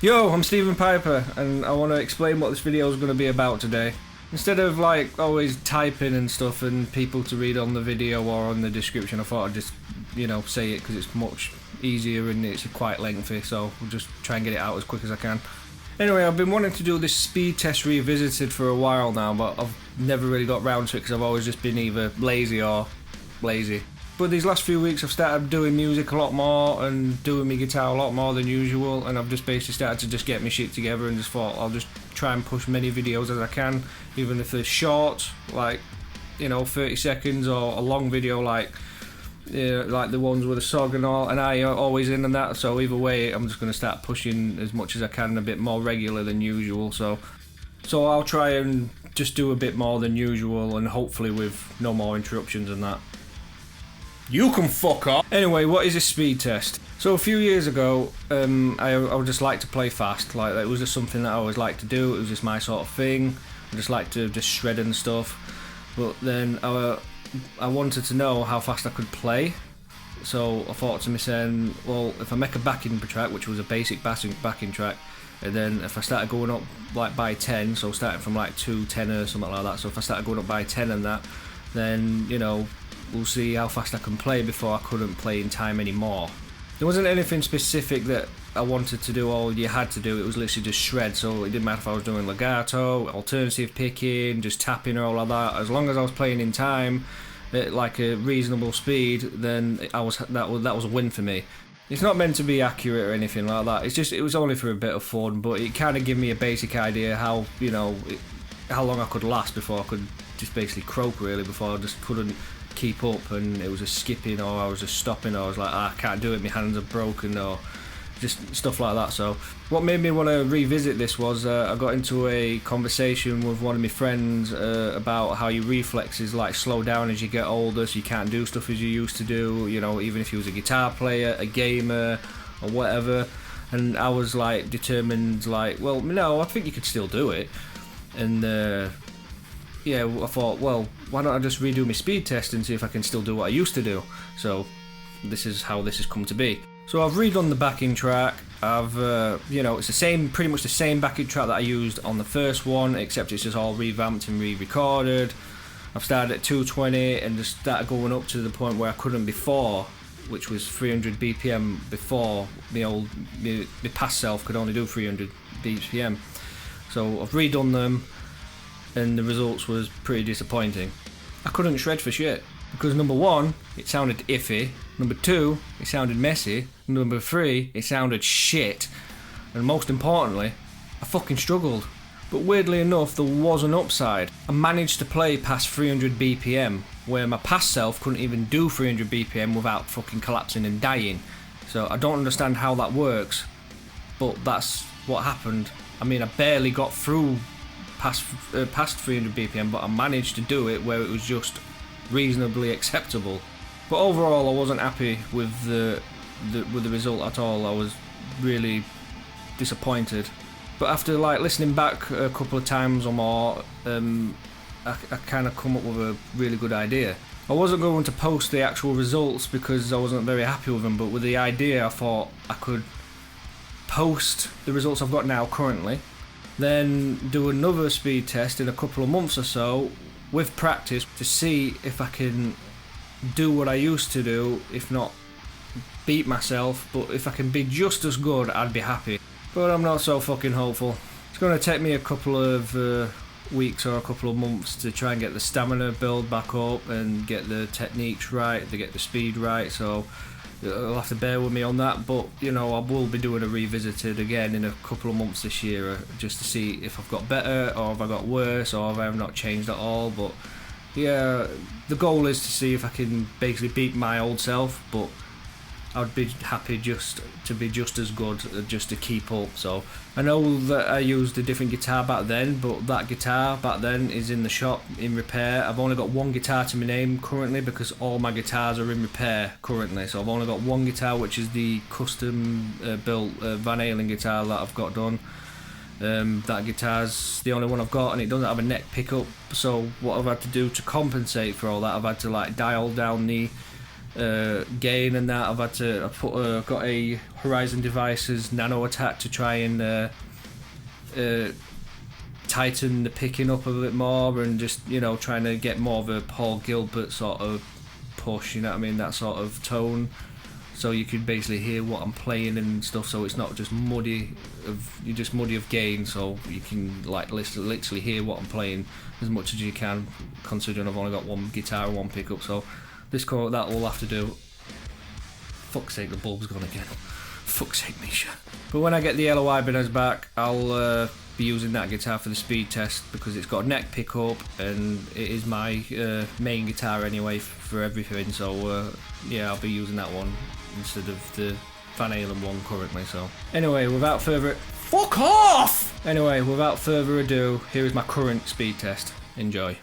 Yo, I'm Stephen Piper, and I want to explain what this video is going to be about today. Instead of like always typing and stuff and people to read on the video or on the description, I thought I'd just, say it because it's much easier and it's quite lengthy, so we'll just try and get it out as quick as I can. Anyway, I've been wanting to do this speed test revisited for a while now, but I've never really got round to it because I've always just been either lazy or lazy. But these last few weeks I've started doing music a lot more and doing my guitar a lot more than usual, and I've just basically started to just get my shit together and just thought I'll just try and push many videos as I can, even if they're short, like 30 seconds, or a long video like the ones with a song and all, and I are always in and that. So either way, I'm just going to start pushing as much as I can, a bit more regular than usual. So I'll try and just do a bit more than usual, and hopefully with no more interruptions and that. You can fuck off. Anyway, what is a speed test? So a few years ago, I would just like to play fast. Like, it was just something that I always liked to do. It was just my sort of thing. I just like to just shred and stuff. But then I wanted to know how fast I could play. So I thought to myself, well, if I make a backing track, which was a basic backing track, and then if I started going up like by 10, so starting from like 2:10 or something like that. So if I started going up by 10 and that, then we'll see how fast I can play before I couldn't play in time anymore. There wasn't anything specific that I wanted to do or you had to do. It was literally just shred, so it didn't matter if I was doing legato, alternative picking, just tapping or all of that. As long as I was playing in time at like a reasonable speed, then that was a win for me. It's not meant to be accurate or anything like that. It was only for a bit of fun, but it kind of gave me a basic idea how long I could last before I could just basically croak, really, before I just couldn't keep up and it was just skipping, or I was just stopping, or I was like, I can't do it, my hands are broken, or just stuff like that. So what made me want to revisit this was I got into a conversation with one of my friends about how your reflexes like slow down as you get older, so you can't do stuff as you used to do, even if you was a guitar player, a gamer or whatever. And I was like determined, like, well, no, I think you could still do it. And I thought, well, why don't I just redo my speed test and see if I can still do what I used to do. So this is how this has come to be. So I've redone the backing track. I've it's pretty much the same backing track that I used on the first one, except it's just all revamped and re-recorded. I've started at 220 and just started going up to the point where I couldn't before, which was 300 BPM before. My past self could only do 300 BPM. So I've redone them, and the results was pretty disappointing. I couldn't shred for shit, because number one, it sounded iffy, number two, it sounded messy, number three, it sounded shit, and most importantly, I fucking struggled. But weirdly enough, there was an upside. I managed to play past 300 BPM, where my past self couldn't even do 300 BPM without fucking collapsing and dying. So I don't understand how that works, but that's what happened. I mean, I barely got through past 300 BPM, but I managed to do it where it was just reasonably acceptable. But overall, I wasn't happy with the result at all. I was really disappointed. But after like listening back a couple of times or more, I kind of come up with a really good idea. I wasn't going to post the actual results because I wasn't very happy with them, but with the idea, I thought I could post the results I've got now currently, then do another speed test in a couple of months or so with practice to see if I can do what I used to do, if not beat myself. But if I can be just as good, I'd be happy. But I'm not so fucking hopeful. It's going to take me a couple of weeks or a couple of months to try and get the stamina build back up and get the techniques right, to get the speed right, so you'll have to bear with me on that. But I will be doing a revisited again in a couple of months this year, just to see if I've got better or if I got worse or if I have not changed at all. But yeah, the goal is to see if I can basically beat my old self, but I'd be happy just to be just as good, just to keep up. So I know that I used a different guitar back then, but that guitar back then is in the shop in repair. I've only got one guitar to my name currently because all my guitars are in repair currently. So I've only got one guitar, which is the custom built Van Halen guitar that I've got done. That guitar's the only one I've got, and it doesn't have a neck pickup. So what I've had to do to compensate for all that, I've had to like dial down the gain and that. I've got a Horizon Devices Nano Attack to try and tighten the picking up a bit more, and just, you know, trying to get more of a Paul Gilbert sort of push, you know what I mean, that sort of tone, so you can basically hear what I'm playing and stuff, so it's not just muddy of gain, so you can like literally hear what I'm playing as much as you can, considering I've only got one guitar and one pickup. So that will have to do. Fuck's sake, the bulb's gone again. Fuck's sake, Misha. But when I get the LOI Ibanez back, I'll be using that guitar for the speed test, because it's got a neck pickup and it is my main guitar anyway for everything. So yeah, I'll be using that one instead of the Van Halen one currently. So anyway, without further fuck off! Anyway, without further ado, here is my current speed test. Enjoy.